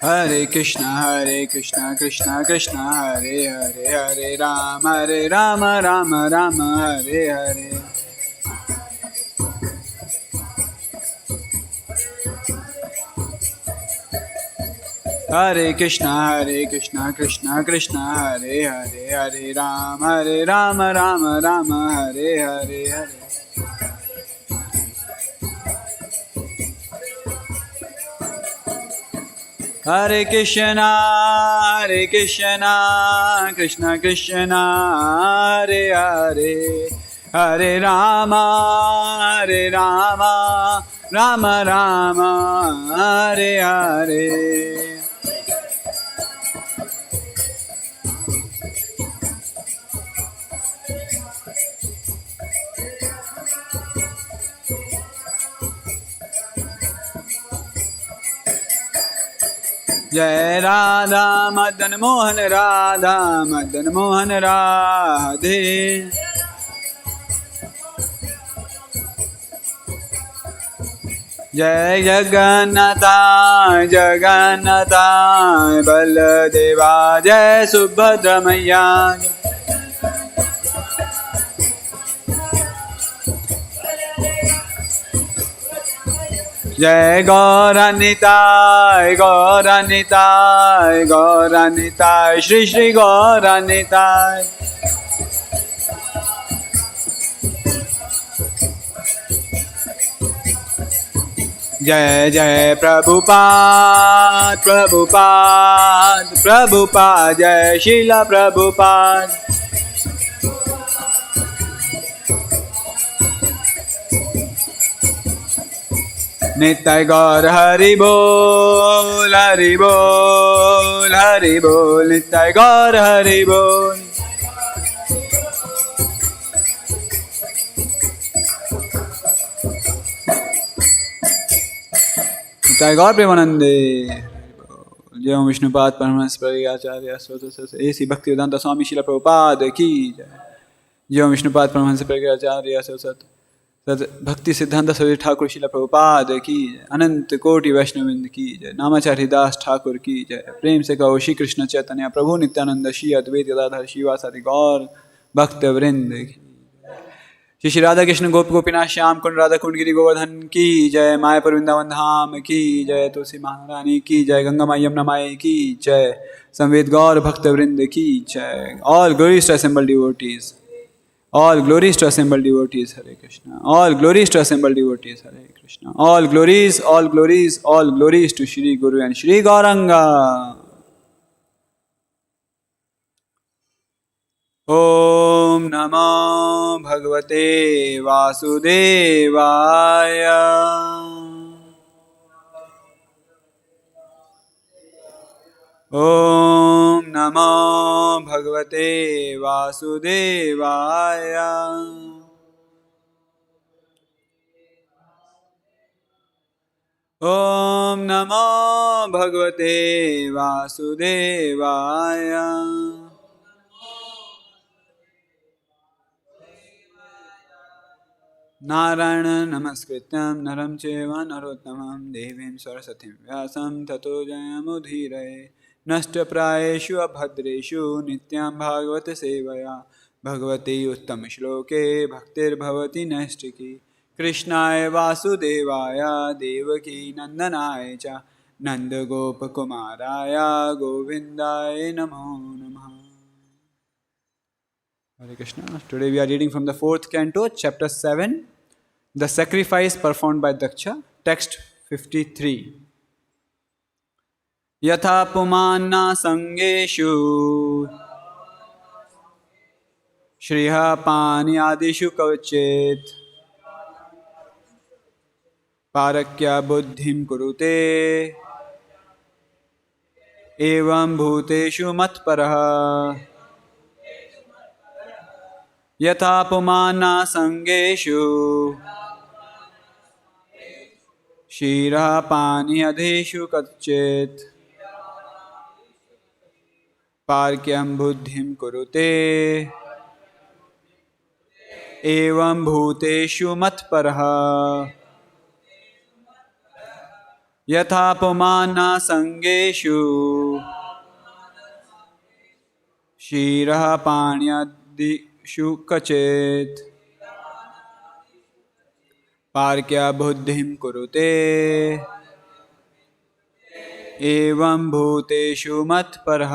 Hare Krishna Krishna Krishna Hare Hare Hare Rama Rama Rama Hare Hare. Hare Krishna Krishna Krishna Hare Hare Hare Rama Rama Hare Hare. Hare Krishna Krishna Krishna Hare Hare Hare Rama Rama Rama Hare Hare. Jai Radha Madan Mohan Radha Madan Mohan Radhe. Jai Jagannatha Jagannatha Baladeva Jai Subhadra Maya. Jai Gauranitai Gauranitai Gauranitai Shri Shri Gauranitai. Jai Jai Prabhupada Prabhupada Prabhupada Jai Srila Prabhupada. Nittai Gaur Hari Bol Hari Bol Hari Bol Nittai Gaur Hari Bol. Nittai Gaur Premanande. जय ओम विष्णुपाद परमहंस परिव्राजकाचार्य स्वतः ऐसी भक्तिवेदांत स्वामी श्रील प्रभुपाद की जय। जय ओम विष्णुपाद परमहंस परिव्राजकाचार्य स्वतः भक्ति सिद्धांत सरस्वती ठाकुर श्रील प्रभुपाद की जय। अनंत कोटि वैष्णववृंद की जय। नामाचार्य दास ठाकुर की जय। प्रेम से कहो श्री कृष्ण चैतन्य प्रभु नित्यानंद श्री अद्वैत गदाधर शिवासादि गौर भक्त वृंद की। श्री श्री राधा कृष्ण गोप गोपीनाथ श्याम कुंड राधा कुंड गिरी गोवर्धन की जय। मायापुर वृंदावन धाम की जय। तुलसी महारानी की जय। गंगा माई यमुना माई की जय। संवेद गौर भक्त वृंद की जय। All glories to assemble devotees, all glories to assemble devotees, Hare Krishna. All glories to assemble devotees, Hare Krishna. All glories, all glories, all glories to Shri Guru and Shri Gauranga. Om Namo Bhagavate Vasudevaya. Om Namo Bhagavate Vasudevaya. Om Namo Bhagavate Vasudevaya. Narayana namaskrityam naram cheva narottamam devim saraswatim vyasam tato jayamudhiraye. Nashta prayeshu abhadreshu nityam bhagavata sevaya. Bhagavate uttam shloke bhaktir bhavati nashtiki. Krishnaya vasudevaya devaki nandanaya cha. Nanda gopakumaraya govindaya namo namaha. Hare Krishna. Today we are reading from the 4th canto, chapter 7, the sacrifice performed by Daksha, text 53. Yathā pumān-ādiṣu śiraḥ-pāṇi-ādiṣu kvacit pārakya-buddhiṁ kurute evaṁ bhūteṣu mat-paraḥ. Yathā pumān-ādiṣu śiraḥ-pāṇi-ādiṣu kvacit pārakya-buddhiṁ kurute evaṁ bhūteṣu mat-paraḥ. yathā pumān sva-aṅgeṣu śiraḥ-pāṇi-ādiṣu kvacit pārakya-buddhiṁ kurute evaṁ bhūteṣu mat-paraḥ.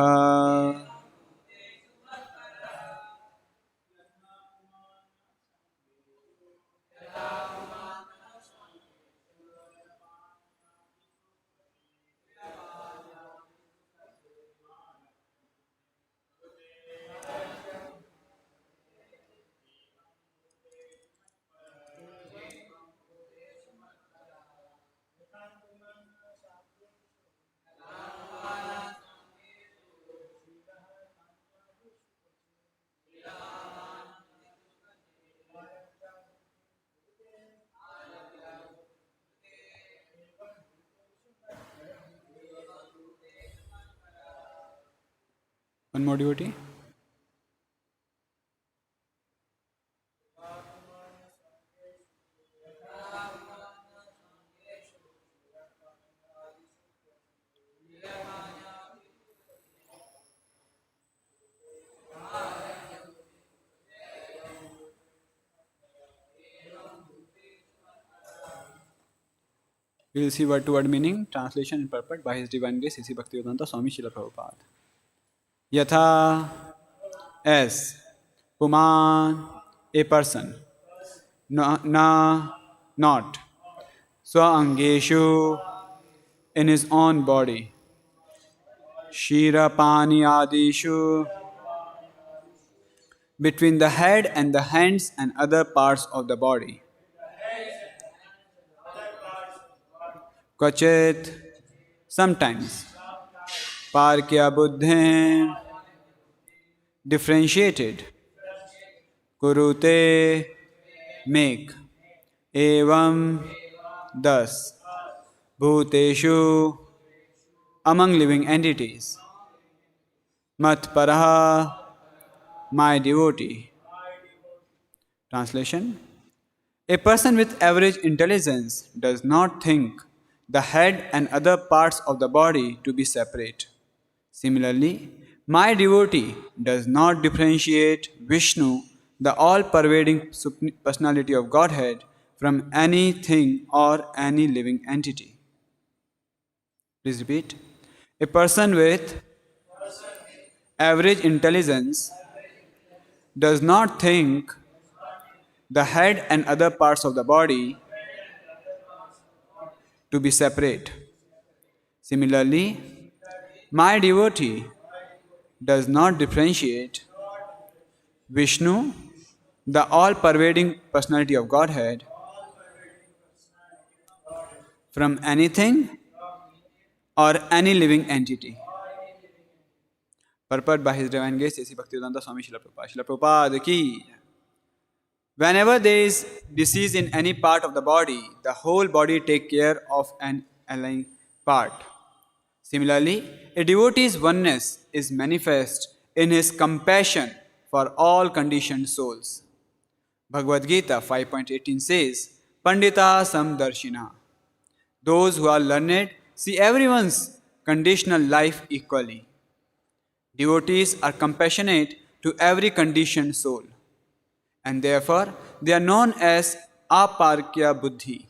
One more devotee. We will see word to word meaning, translation and purport by His Divine Grace, A.C. Bhaktivedanta Swami Srila Prabhupada. Yathā, as pumān, a person, not sva-aṅgeṣu, in his own body, śiraḥ-pāṇi-ādiṣu, between the head and the hands and other parts of the body, kvacit, sometimes, pārakya-buddhiṁ, differentiated, kurute, make, evam, thus, bhūteṣu, among living entities, mat-paraḥ, my devotee. Translation: a person with average intelligence does not think the head and other parts of the body to be separate. Similarly, my devotee does not differentiate Viṣṇu, the all-pervading personality of Godhead, from anything or any living entity. Please repeat. A person with average intelligence does not think the head and other parts of the body to be separate. Similarly, my devotee does not differentiate Viṣṇu, the all-pervading personality of Godhead, from anything or any living entity. Purport by His Divine Grace, A.C. Bhaktivedanta Swami Srila Prabhupada. Srila Prabhupada ki. Whenever there is disease in any part of the body, the whole body takes care of an ailing part. Similarly, a devotee's oneness is manifest in his compassion for all conditioned souls. Bhagavad-gītā 5.18 says, paṇḍitāḥ sama-darśinaḥ. Those who are learned see everyone's conditional life equally. Devotees are compassionate to every conditioned soul, and therefore they are known as apārakya-buddhi.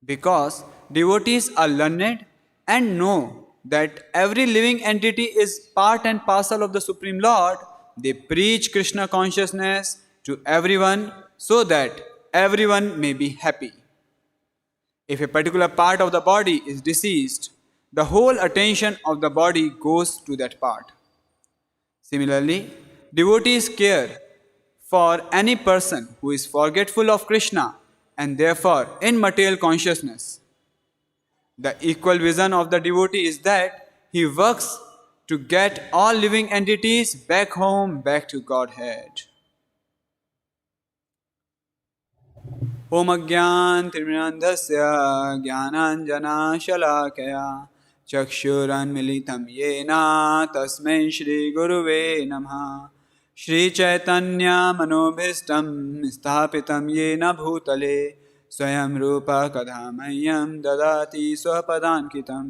Because devotees are learned and know that every living entity is part and parcel of the Supreme Lord, they preach Krishna consciousness to everyone so that everyone may be happy. If a particular part of the body is diseased, the whole attention of the body goes to that part. Similarly, devotees care for any person who is forgetful of Krishna and therefore in material consciousness. The equal vision of the devotee is that he works to get all living entities back home, back to Godhead. Om Ajñān Tirminandhasya Jnananjana Shalakaya Chakshuran Militam Yena Tasmai Shri Guruve Namaha. Shri Chaitanya Manobhistam Sthapitam Yena Bhutale स्वयं रूपा कदा मह्यं ददाति स्वपदान्कितं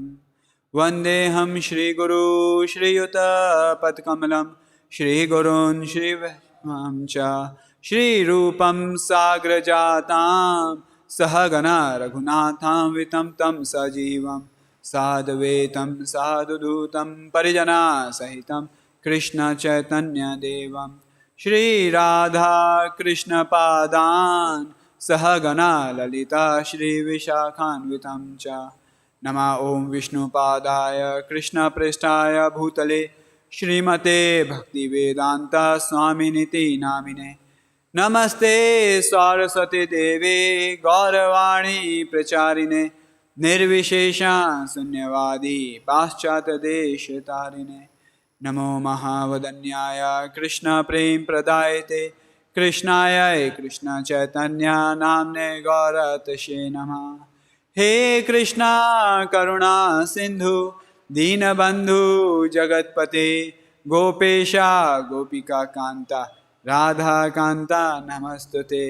वन्देऽहं श्रीगुरू श्रीयुतपत्कमलं श्रीगुरून् श्रीवैष्णवं च श्रीरूपं साग्रजातां सहगणा रघुनाथान्वितं तं सजीवं साद्वैतं साधुदूतं परिजनसहितं कृष्णचैतन्यदेवं श्रीराधा कृष्णपादान् सहगणा ललिता श्रीविशाखान्वितं च नमः ॐ विष्णुपादाय कृष्णप्रेष्ठाय भूतले श्रीमते भक्तिवेदान्त स्वामिनिति नामिने नमस्ते सरस्वती देवे गौरवाणी प्रचारिणे निर्विशेष शून्यवादी पाश्चात्यदेशतारिणे नमो महावदन्याय कृष्ण प्रेम प्रदायते कृष्णाय कृष्ण चैतन्य नाम्ने गौरतशे नमः हे कृष्णा करुणा सिंधु दीनबंधु जगतपते गोपेशा गोपिका कांता राधा कांता नमस्तुते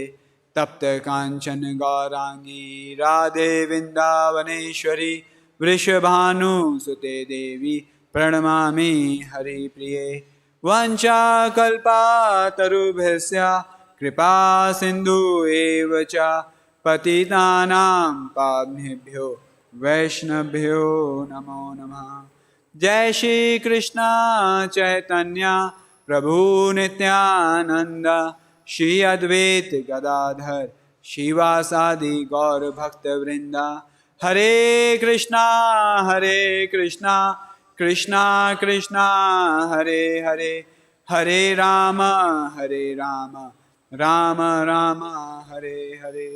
तप्त कांचन गौरांगी राधे वृंदावनेश्वरी वृषभानुसुते देवी प्रणमामि हरिप्रिये वंशाकल्पतरुभ्यश्च कृपा सिंधु एव च पतितानां पावनेभ्यो वैष्णवेभ्यो नमो नमः। जय श्री कृष्ण चैतन्य प्रभु नित्यानंद श्री अद्वैत गदाधर शिवासादि गौर भक्त वृंदा हरे Krishna Krishna Krishna Hare Hare Hare Ram Ram Ram Hare Hare.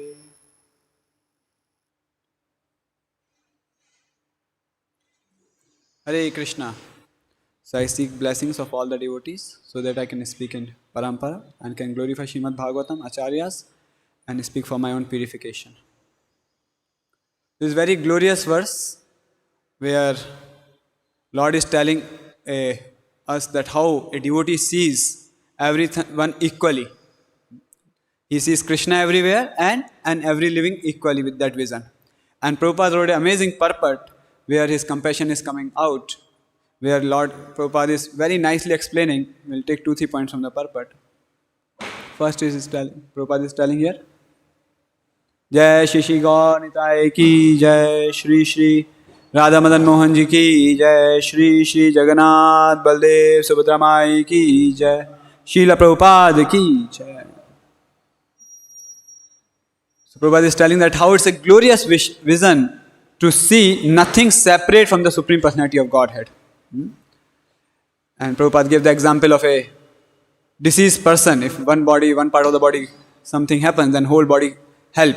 Hare Krishna. So I seek blessings of all the devotees so that I can speak in parampara and can glorify Srimad Bhagavatam, Acharyas, and speak for my own purification. This very glorious verse where Lord is telling us that how a devotee sees everyone equally. He sees Krishna everywhere and every living equally with that vision. And Prabhupada wrote an amazing purport where his compassion is coming out, where Lord Prabhupada is very nicely explaining. We'll take 2-3 points from the purport. First is Prabhupada is telling here, Jai Shri Shri Gaur Nitai ki Jai, Shri Shri Radha Madan Mohan ji ki Jai, Shri Shri Jagannath Baldev Subhadra Mai ki Jai, Srila Prabhupada ki Jai. So Prabhupada is telling that how it's a glorious vision to see nothing separate from the Supreme Personality of Godhead. And Prabhupada gave the example of a deceased person. If one part of the body, something happens, then whole body help.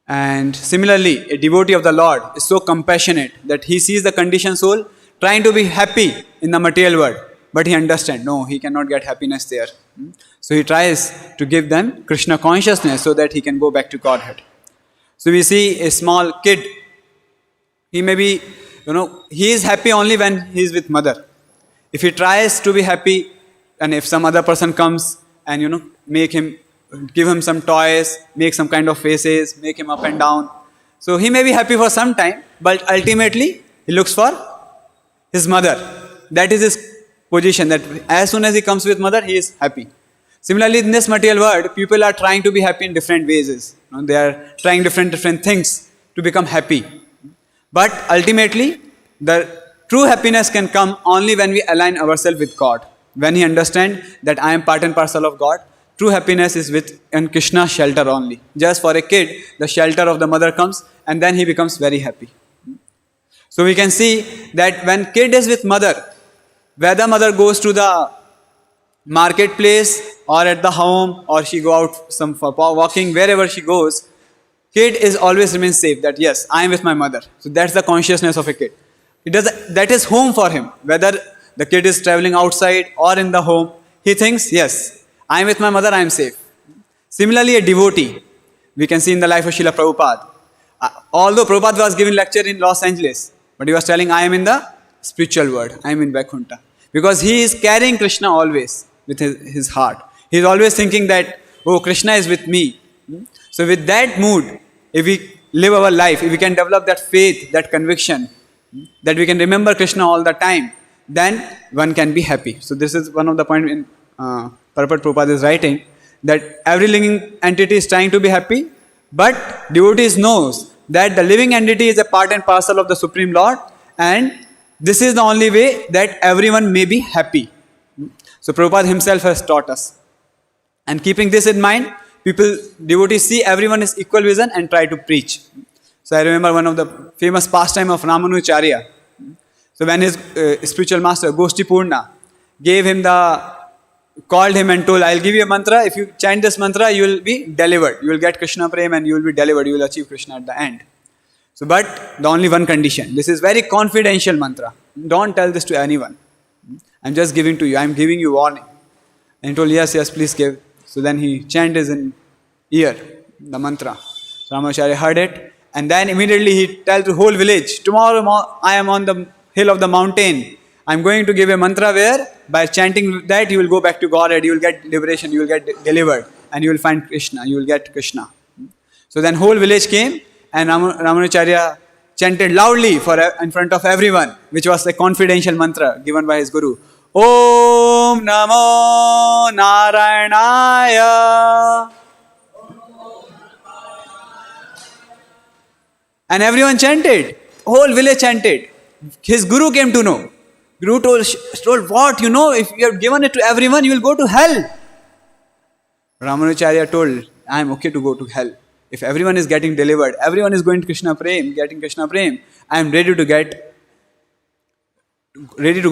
And similarly, a devotee of the Lord is so compassionate that he sees the conditioned soul trying to be happy in the material world. But he understands, no, he cannot get happiness there. So he tries to give them Krishna consciousness so that he can go back to Godhead. So we see a small kid, he may be, he is happy only when he is with mother. If he tries to be happy, and if some other person comes and, give him some toys, make some kind of faces, make him up and down. So he may be happy for some time, but ultimately he looks for his mother. That is his position, that as soon as he comes with mother, he is happy. Similarly, in this material world, people are trying to be happy in different ways. They are trying different things to become happy. But ultimately, the true happiness can come only when we align ourselves with God. When he understands that I am part and parcel of God, true happiness is in Krishna's shelter only. Just for a kid, the shelter of the mother comes and then he becomes very happy. So we can see that when kid is with mother, whether mother goes to the marketplace or at the home or she go out for walking, wherever she goes, kid is always remains safe that yes, I am with my mother. So that's the consciousness of a kid. That is home for him. Whether the kid is traveling outside or in the home, he thinks, yes, I am with my mother, I am safe. Similarly, a devotee, we can see in the life of Srila Prabhupada. Although Prabhupada was giving lecture in Los Angeles, but he was telling, I am in the spiritual world, I am in Vaikuntha. Because he is carrying Krishna always with his heart. He is always thinking that, oh, Krishna is with me. So with that mood, if we live our life, if we can develop that faith, that conviction, that we can remember Krishna all the time, then one can be happy. So this is one of the points in Purport Prabhupada is writing, that every living entity is trying to be happy, but devotees knows that the living entity is a part and parcel of the Supreme Lord, and this is the only way that everyone may be happy. So Prabhupada himself has taught us. And keeping this in mind, devotees see everyone is equal vision and try to preach. So I remember one of the famous pastime of Ramanujarya. So when his spiritual master, Goshti Purna, called him and told, I'll give you a mantra, if you chant this mantra, you will be delivered. You will get Krishna Prem and you will be delivered. You will achieve Krishna at the end. So, but the only one condition. This is very confidential mantra. Don't tell this to anyone. I'm just giving to you. I'm giving you warning. And he told, yes, please give. So then he chanted in ear, the mantra. So Ramanujarya heard it. And then immediately he told the whole village, tomorrow I am on the hill of the mountain. I'm going to give a mantra where by chanting that you will go back to Godhead, you will get liberation, you will get delivered, and you will find Krishna, you will get Krishna. So then whole village came and Ramanujarya chanted loudly in front of everyone, which was a confidential mantra given by his guru. Om Namo Narayanaya. And everyone chanted. Whole village chanted. His guru came to know. Guru told, what? You know, if you have given it to everyone, you will go to hell. Ramanujarya told, I am okay to go to hell. If everyone is getting delivered, everyone is going to Krishna Prem, getting Krishna Prem, I am ready to go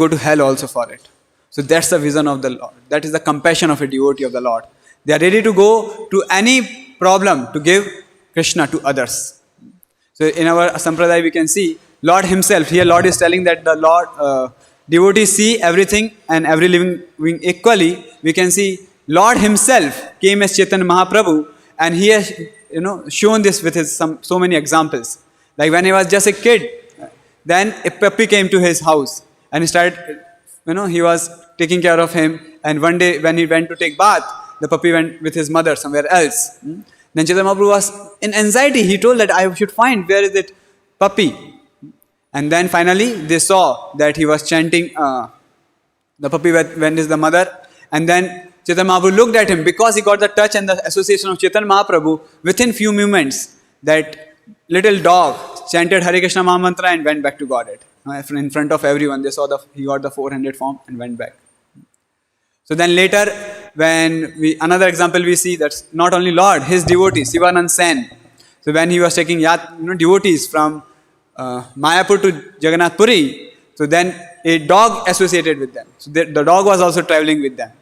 to hell also for it. So that's the vision of the Lord. That is the compassion of a devotee of the Lord. They are ready to go to any problem to give Krishna to others. So in our Sampradaya we can see Lord himself, here Lord is telling that the Lord, devotees see everything and every living being equally. We can see Lord himself came as Chaitanya Mahaprabhu, and he has shown this with his so many examples. Like when he was just a kid, then a puppy came to his house and he started, he was taking care of him, and one day when he went to take bath, the puppy went with his mother somewhere else. Then Chaitanya Mahaprabhu was in anxiety. He told that I should find where is that puppy. And then finally they saw that he was chanting the puppy when is the mother. And then Chaitanya Mahaprabhu looked at him, because he got the touch and the association of Chaitanya Mahaprabhu. Within few moments, that little dog chanted Hare Krishna Mahamantra and went back to Godhead. In front of everyone, they saw he got the 400 form and went back. So then later, another example we see, that's not only Lord, his devotee, Sivanand Sen. So when he was taking devotees from Mayapur to Jagannath Puri, so then a dog associated with them. So the dog was also traveling with them.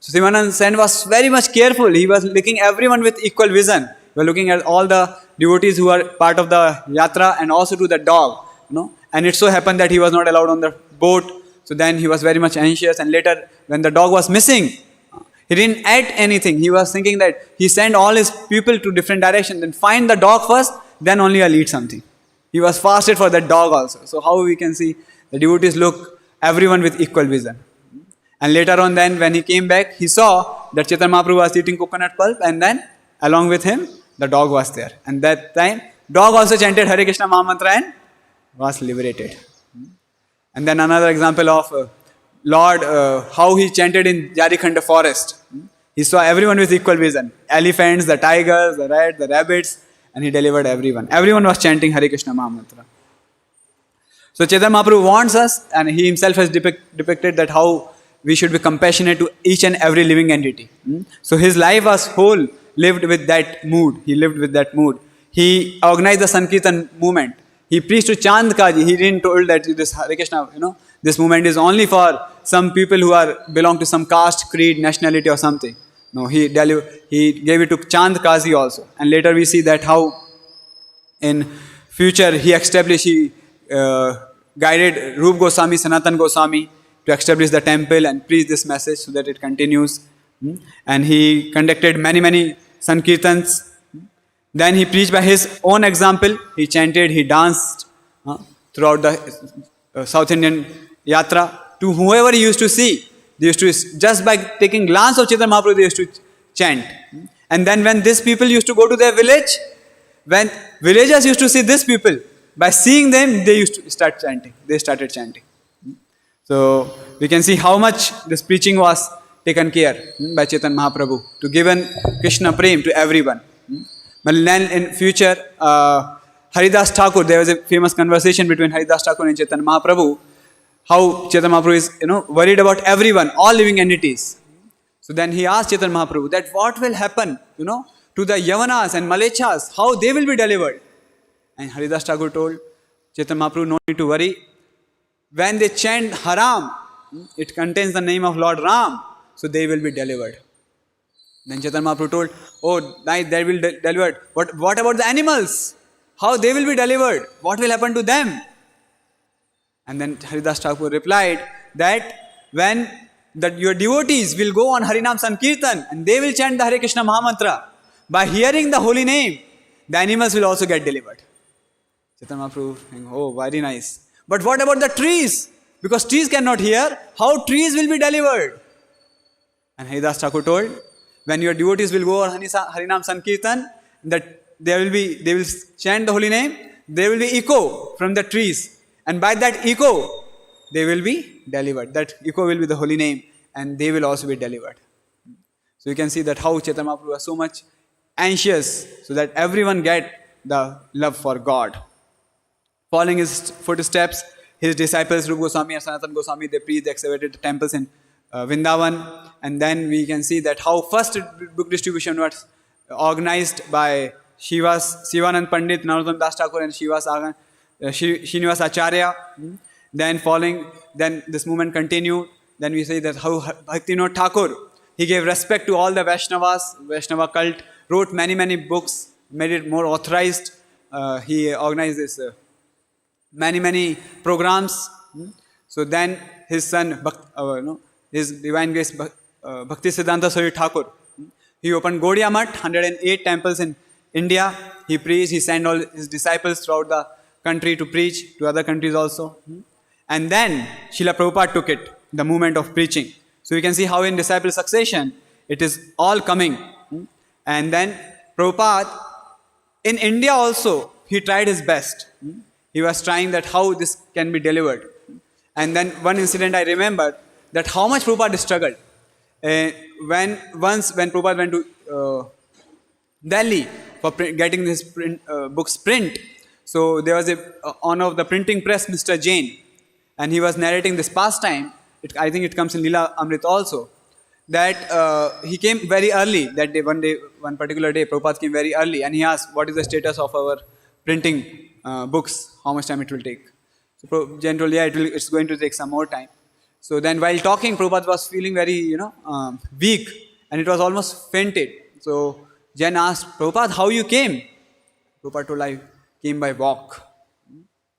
So Sivanand Sen was very much careful. He was looking everyone with equal vision. He was looking at all the devotees who are part of the yatra and also to the dog. And it so happened that he was not allowed on the boat. So then he was very much anxious. And later, when the dog was missing, he didn't add anything. He was thinking that he sent all his people to different directions. Then find the dog first, then only I'll eat something. He was fasted for that dog also. So how we can see the devotees look everyone with equal vision. And later on then, when he came back, he saw that Chaitanya Mahaprabhu was eating coconut pulp, and then along with him, the dog was there. And that time, dog also chanted Hare Krishna Mahamantra and was liberated. And then another example of Lord, how he chanted in Jarikhanda forest. He saw everyone with equal vision. Elephants, the tigers, the rats, the rabbits, and he delivered everyone. Everyone was chanting Hare Krishna Mahamantra. So Chaitanya Mahaprabhu wants us, and he himself has depicted that how we should be compassionate to each and every living entity. So his life was whole lived with that mood. He lived with that mood. He organized the Sankirtan movement. He preached to Chand Kaji. He didn't told that this Hare Krishna, this movement is only for some people who belong to some caste, creed, nationality or something. No, he gave it to Chand Kaji also. And later we see that how in future he guided Rup Goswami, Sanatan Goswami to establish the temple and preach this message so that it continues. And he conducted many Sankirtans. Then he preached by his own example. He chanted, he danced throughout the South Indian yatra. To whoever he used to see, they used to, just by taking glance of Chaitanya Mahaprabhu, they used to chant. And then when these people used to go to their village, when villagers used to see these people, by seeing them, they used to start chanting. They started chanting. So we can see how much this preaching was taken care by Chaitanya Mahaprabhu to give an Krishna Prem to everyone. But then in future, Haridas Thakur, there was a famous conversation between Haridas Thakur and Chaitanya Mahaprabhu, how Chaitanya Mahaprabhu is worried about everyone, all living entities. So then he asked Chaitanya Mahaprabhu that what will happen, to the Yavanas and Malechas, how they will be delivered. And Haridas Thakur told Chaitanya Mahaprabhu, no need to worry. When they chant Haram, it contains the name of Lord Ram, so they will be delivered. Then Chaitanya Mahaprabhu told, oh, nice, they will be delivered. What about the animals? How they will be delivered? What will happen to them? And then Haridas Thakur replied that when your devotees will go on Harinam Sankirtan and they will chant the Hare Krishna Mahamantra, by hearing the holy name, the animals will also get delivered. Chaitanya Mahaprabhu saying, oh, very nice. But what about the trees? Because trees cannot hear, how trees will be delivered? And Haridas Thakur told, when your devotees will go on Harinam Sankirtan, that they will chant the holy name, there will be echo from the trees. And by that echo, they will be delivered. That echo will be the holy name and they will also be delivered. So you can see that how Chaitanya Mahaprabhu was so much anxious so that everyone get the love for God. Following his footsteps, his disciples Rupa Goswami and Sanatana Goswami, they preached, they excavated the temples in Vrindavan. And then we can see that how first book distribution was organized by Shivanand Pandit, Narottam Das Thakur and Srinivas Acharya. Then this movement continued. Then we say that how Bhaktivinoda Thakur, he gave respect to all the Vaishnava cult, wrote many books, made it more authorized. He organized this many programs. So then his son, his divine grace, Bhakti Siddhanta Sarari Thakur, he opened Gaudiya Math, 108 temples in India. He preached, he sent all his disciples throughout the country to preach, to other countries also. And then Srila Prabhupada took it, the movement of preaching. So you can see how in disciple succession, it is all coming. And then Prabhupada, in India also, he tried his best. He was trying that how this can be delivered. And then one incident I remember, that how much Prabhupada struggled. When Prabhupada went to Delhi for getting his books print, so there was a honor of the printing press, Mr. Jain, and he was narrating this pastime. I think it comes in Leela Amrit also. That he came very early that day. One particular day, Prabhupada came very early, and he asked, "What is the status of our printing books? How much time it will take?" So Jain told, "Yeah, it's going to take some more time." So then, while talking, Prabhupada was feeling very, weak, and it was almost fainted. So Jain asked, "Prabhupada, how you came?" Prabhupada told, "I came by walk."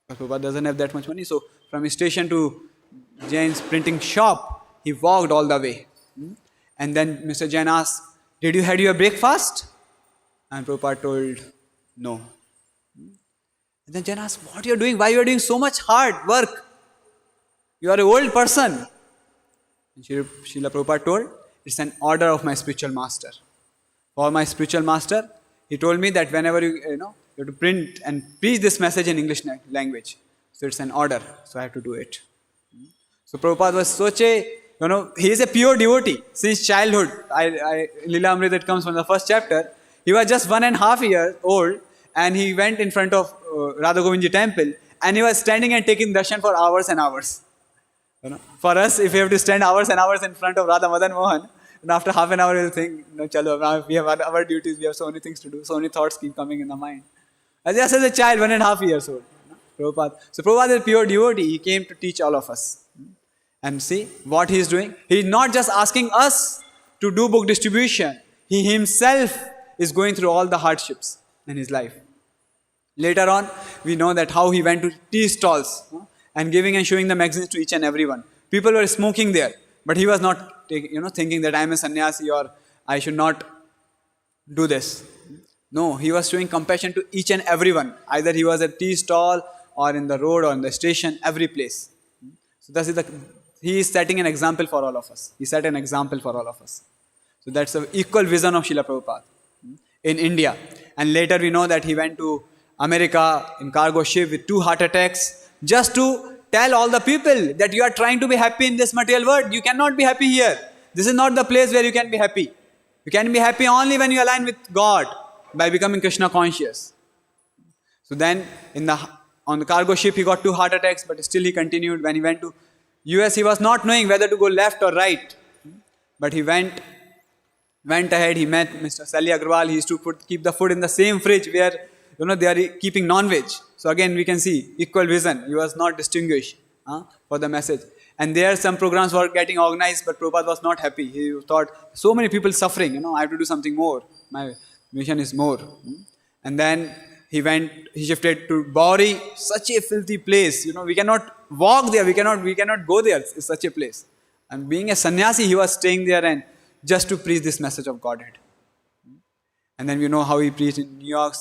But Prabhupada doesn't have that much money, so from his station to Jain's printing shop, he walked all the way. And then Mr. Jain asked, "Did you had your breakfast?" And Prabhupada told, "No." And then Jain asked, "What you are doing? Why you are doing so much hard work? You are an old person." And Srila Prabhupada told, "It's an order of my spiritual master. For my spiritual master, he told me that whenever you have to print and preach this message in English language. So it's an order. So I have to do it." So Prabhupada was such a, he is a pure devotee since childhood. Leela Amrit, it comes from the first chapter. He was just 1.5 years old and he went in front of Radha Govindji temple and he was standing and taking darshan for hours and hours. For us, if we have to stand hours and hours in front of Radha Madan Mohan, and after half an hour we'll think, chalo, now we have our duties, we have so many things to do, so many thoughts keep coming in the mind. Just as a child, 1.5 years old. Prabhupada. So Prabhupada is a pure devotee. He came to teach all of us. And see what he is doing. He is not just asking us to do book distribution. He himself is going through all the hardships in his life. Later on, we know that how he went to tea stalls and giving and showing the magazines to each and everyone. People were smoking there, but he was not thinking that I am a sannyasi or I should not do this. No, he was showing compassion to each and everyone. Either he was at tea stall or in the road or in the station, every place. So he is setting an example for all of us. He set an example for all of us. So that's the equal vision of Srila Prabhupada. in India. And later we know that he went to America in cargo ship with 2 heart attacks just to tell all the people that you are trying to be happy in this material world. You cannot be happy here. This is not the place where you can be happy. You can be happy only when you align with God by becoming Krishna conscious. So then on the cargo ship he got 2 heart attacks, but still he continued. When he went to US, he was not knowing whether to go left or right. But he went ahead, he met Mr. Sally Agrawal. He used to keep the food in the same fridge where they are keeping non-veg. So again we can see equal vision. He was not distinguished for the message. And there some programs were getting organized, but Prabhupada was not happy. He thought, so many people suffering, I have to do something more. My mission is more. And then he shifted to Bauri, such a filthy place. We cannot walk there, we cannot go there. It's such a place. And being a sannyasi, he was staying there and just to preach this message of Godhead. And then we know how he preached in New York,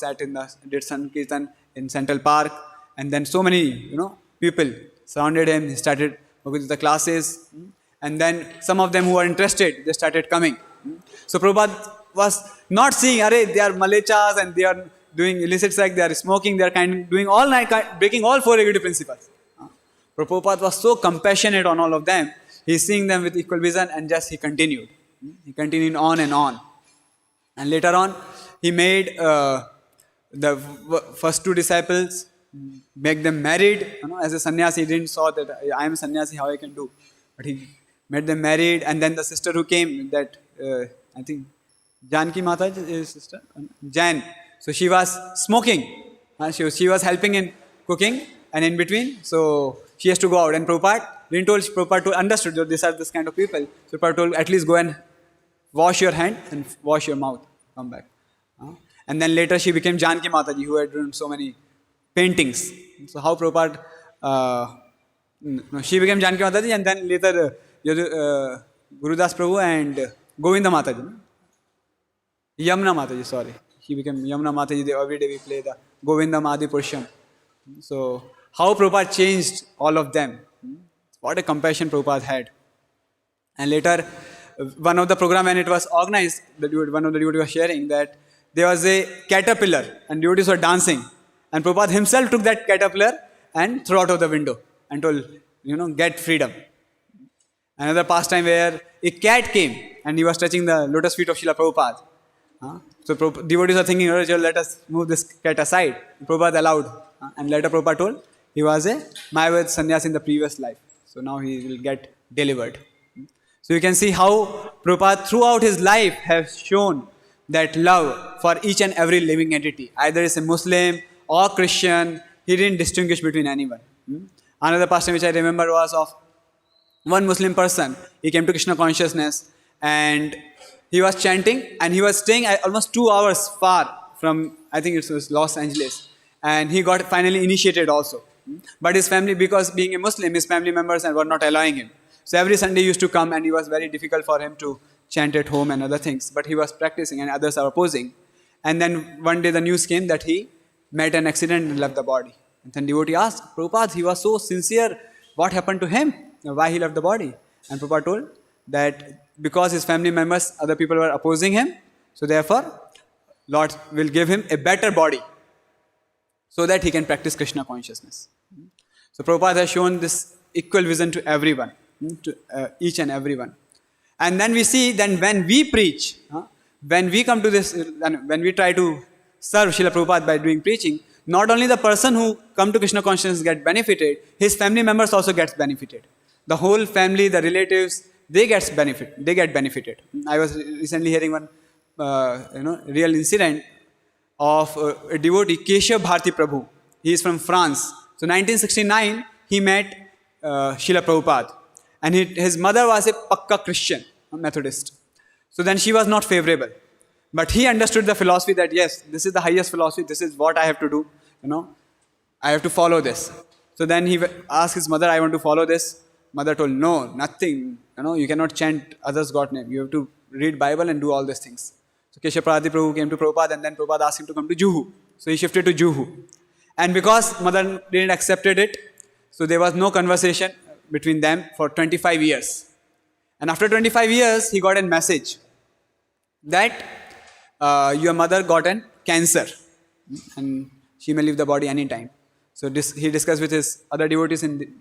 did Sankirtan in Central Park. And then so many, people surrounded him. He started working with the classes. And then some of them who were interested, they started coming. So Prabhupada was not seeing, they are malechas and they are doing illicit sex, they are smoking, they are doing all night, breaking all 4 negative principles. Prabhupada was so compassionate on all of them. He's seeing them with equal vision and just he continued. He continued on and on. And later on, he made the first 2 disciples, make them married. As a sannyasi, he didn't saw that I am a sannyasi, how I can do. But he made them married. And then the sister who came, that I think Janki Mata's sister, Jan. So she was smoking. She was helping in cooking and in between. So she has to go out. And Prabhupada understood that these are this kind of people. So Prabhupada told, at least go and wash your hand and wash your mouth. Come back. And then later she became Janki Mataji, who had done so many paintings. So how Prabhupada, she became Janki Mataji, and then later Gurudas Prabhu and Govinda Mataji. Yamuna Mataji, sorry. She became Yamuna Mataji. Every day we play the Govinda Adi Purusham. So how Prabhupada changed all of them. What a compassion Prabhupada had. And later, one of the program when it was organized, one of the devotees was sharing that there was a caterpillar and devotees were dancing. And Prabhupada himself took that caterpillar and threw out of the window and told, get freedom. Another pastime where a cat came and he was touching the lotus feet of Srila Prabhupada. So devotees are thinking, let us move this cat aside. Prabhupada allowed. And later Prabhupada told, he was a Mayavad sannyasi in the previous life. So now he will get delivered. So you can see how Prabhupada throughout his life has shown that love for each and every living entity. Either it's a Muslim or Christian, he didn't distinguish between anyone. Another pastime which I remember was of one Muslim person. He came to Krishna consciousness and he was chanting and he was staying almost 2 hours far from, I think it was Los Angeles. And he got finally initiated also. But his family, because being a Muslim, his family members were not allowing him. So every Sunday he used to come and it was very difficult for him to chant at home and other things. But he was practicing and others are opposing. And then one day the news came that he met an accident and left the body. And then devotee asked, Prabhupada, he was so sincere. What happened to him? Why he left the body? And Prabhupada told that because his family members, other people were opposing him. So therefore, Lord will give him a better body so that he can practice Krishna consciousness. So Prabhupada has shown this equal vision to everyone, to each and everyone. And then we see then when we preach, when we come to this, when we try to serve Srila Prabhupada by doing preaching, not only the person who come to Krishna consciousness get benefited, his family members also gets benefited. The whole family, the relatives, they get benefited. I was recently hearing one real incident of a devotee, Keshav Bharati Prabhu. He is from France. So 1969, he met Srila Prabhupada. And his mother was a Pakka Christian, a Methodist. So then she was not favorable. But he understood the philosophy that yes, this is the highest philosophy, this is what I have to do, I have to follow this. So then he asked his mother, I want to follow this. Mother told, no, nothing, you cannot chant others' God name. You have to read Bible and do all these things. So Keshav Bharati Prabhu came to Prabhupada and then Prabhupada asked him to come to Juhu. So he shifted to Juhu. And because mother didn't accepted it, so there was no conversation between them for 25 years. And after 25 years, he got a message that your mother got an cancer and she may leave the body anytime. So he discussed with his other devotees in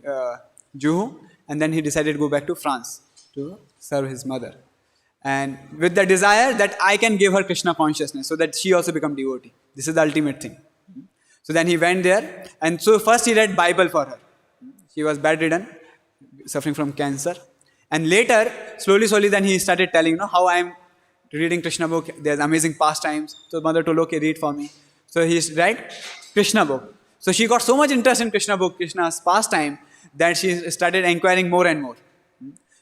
Juhu, and then he decided to go back to France to serve his mother. And with the desire that I can give her Krishna consciousness so that she also become devotee. This is the ultimate thing. So then he went there, and so first he read Bible for her. She was bedridden, suffering from cancer. And later, slowly, then he started telling, how I am reading Krishna book, there's amazing pastimes. So mother told, okay, read for me. So he read Krishna book. So she got so much interest in Krishna book, Krishna's pastime, that she started inquiring more and more.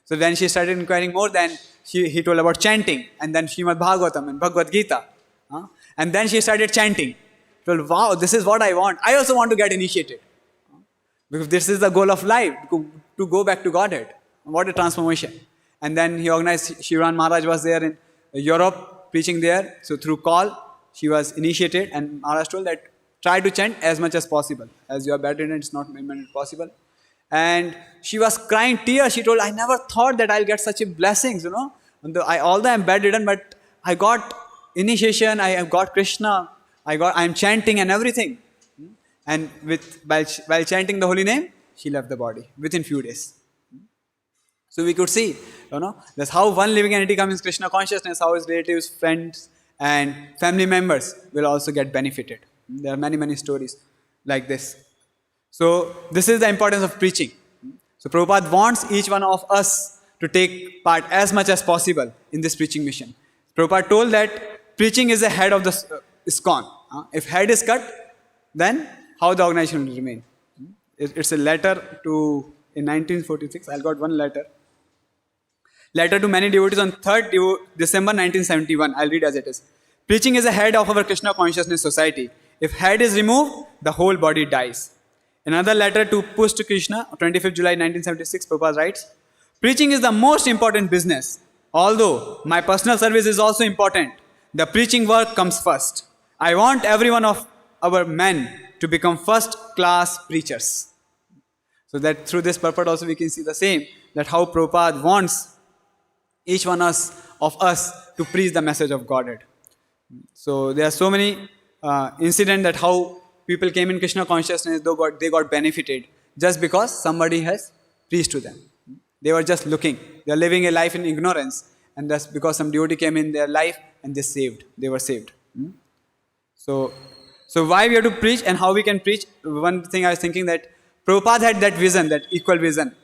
So when she started inquiring more, then he told about chanting, and then Srimad Bhagavatam and Bhagavad-gītā. And then she started chanting. Told, wow, this is what I want. I also want to get initiated. Because this is the goal of life, to go back to Godhead. What a transformation. And then he organized, Shrivan Maharaj was there in Europe, preaching there. So through call, she was initiated, and Maharaj told that try to chant as much as possible. As you are bedridden, it's not possible. And she was crying tears. She told, I never thought that I'll get such a blessings, Although I'm bedridden, but I got initiation, I have got Krishna, I'm chanting and everything. And while chanting the holy name, she left the body within few days. So we could see, that's how one living entity comes in Krishna consciousness, how his relatives, friends, and family members will also get benefited. There are many stories like this. So this is the importance of preaching. So Prabhupada wants each one of us to take part as much as possible in this preaching mission. Prabhupada told that preaching is the head of the ISKCON. If head is cut, then how the organization will remain? It's a letter to, in 1946, I got one letter. Letter to many devotees on 3rd December 1971. I'll read as it is. Preaching is the head of our Krishna Consciousness Society. If head is removed, the whole body dies. Another letter to Push to Krishna, 25th July 1976, Prabhupada writes, preaching is the most important business. Although my personal service is also important, the preaching work comes first. I want every one of our men to become first-class preachers. So that through this purport also we can see the same, that how Prabhupada wants each one of us to preach the message of Godhead. So there are so many incidents that how people came in Krishna consciousness, they got benefited just because somebody has preached to them. They were just looking. They are living a life in ignorance, and that's because some devotee came in their life and they were saved. So why we have to preach and how we can preach? One thing I was thinking that Prabhupada had that vision, that equal vision.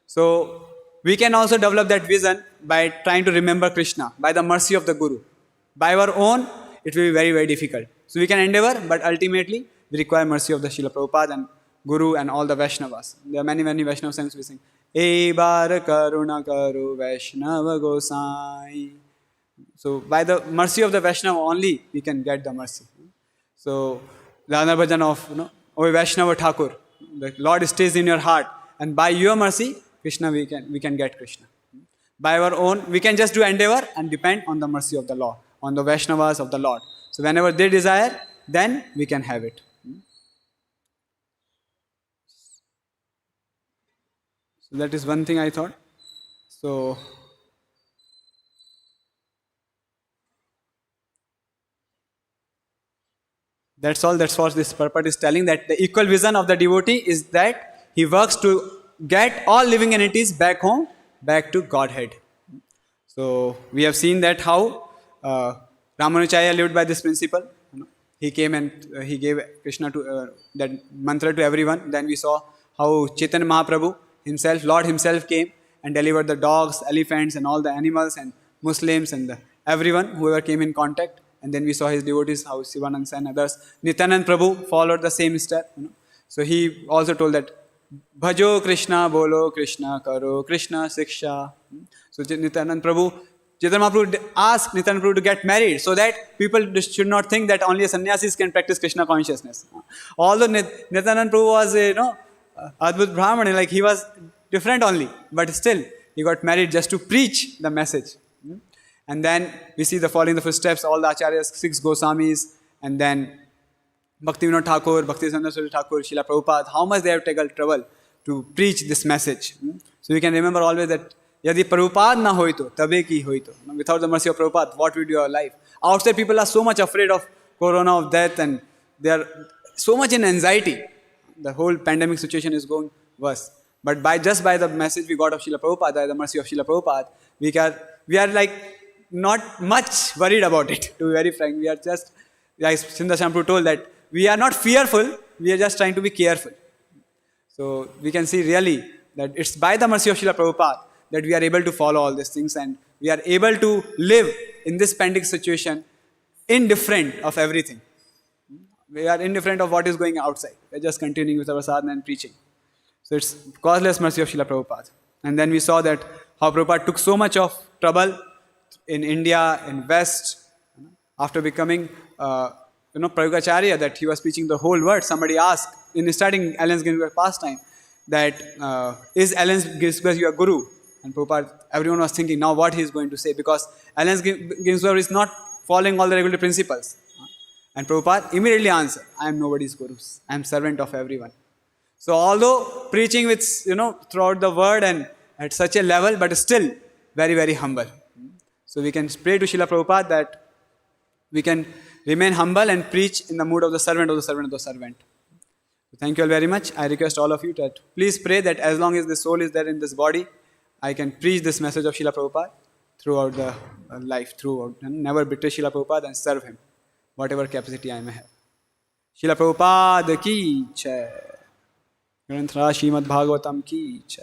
So we can also develop that vision by trying to remember Krishna, by the mercy of the Guru. By our own, it will be very difficult. So we can endeavor, but ultimately we require mercy of the Srila Prabhupada and Guru and all the Vaishnavas. There are many Vaishnava songs we sing. Evar karuna karu Vaishnava Gosai. So by the mercy of the Vaishnava only we can get the mercy. So the other bhajan of O Vaishnava Thakur, the Lord stays in your heart, and by your mercy, Krishna we can get Krishna. By our own, we can just do endeavor and depend on the mercy of the Lord, on the Vaishnavas of the Lord. So whenever they desire, then we can have it. So that is one thing I thought. So that's all. That's what this purport is telling, that the equal vision of the devotee is that he works to get all living entities back home, back to Godhead. So we have seen that how Ramanujacharya lived by this principle. He came and he gave Krishna to that mantra to everyone. Then we saw how Chaitanya Mahaprabhu himself, Lord himself came and delivered the dogs, elephants and all the animals and Muslims and everyone, whoever came in contact. And then we saw his devotees, how Sivanand and others. Nityanand Prabhu followed the same step. So he also told that, Bhajo Krishna, Bolo Krishna, Karo Krishna, Siksha. So Nityanand Prabhu, Chaitanya Mahaprabhu asked Nityanand Prabhu to get married so that people should not think that only sannyasis can practice Krishna consciousness. Although Nityanand Prabhu was Adbhut Brahmana, like he was different only, but still he got married just to preach the message. And then we see the following the footsteps, all the acharyas, 6 Goswamis, and then Bhaktivinoda Thakur, Bhaktisiddhanta Saraswati Thakur, Srila Prabhupada, how much they have taken trouble to preach this message. So we can remember always that Yadi Prabhupada na hoito, tabe ki hoito. Without the mercy of Prabhupada, what would be your life? Outside people are so much afraid of corona, of death, and they are so much in anxiety. The whole pandemic situation is going worse. But just by the message we got of Srila Prabhupada, by the mercy of Srila Prabhupada, we are like not much worried about it, to be very frank. We are just, like Sundar Shampoo told, that we are not fearful, we are just trying to be careful. So we can see really that it's by the mercy of Srila Prabhupada that we are able to follow all these things, and we are able to live in this pandemic situation indifferent of everything. We are indifferent of what is going outside. We are just continuing with our sadhana and preaching. So it's causeless mercy of Srila Prabhupada. And then we saw that how Prabhupada took so much of trouble in India, in West, after becoming Prayogacharya, that he was preaching the whole world. Somebody asked, in starting Allen's Ginsberg pastime, that is Allen's Ginsberg your guru? And Prabhupada, everyone was thinking now what he is going to say, because Allen's Ginsberg is not following all the regular principles. And Prabhupada immediately answered, I am nobody's guru. I am servant of everyone. So although preaching with, throughout the world and at such a level, but still very, very humble. So we can pray to Srila Prabhupada that we can remain humble and preach in the mood of the servant of the servant of the servant. Thank you all very much. I request all of you that please pray that as long as the soul is there in this body, I can preach this message of Srila Prabhupada throughout the life, and never betray Srila Prabhupada and serve him, whatever capacity I may have. Srila Prabhupada ki jai. Granth Srimad Bhagavatam ki jai.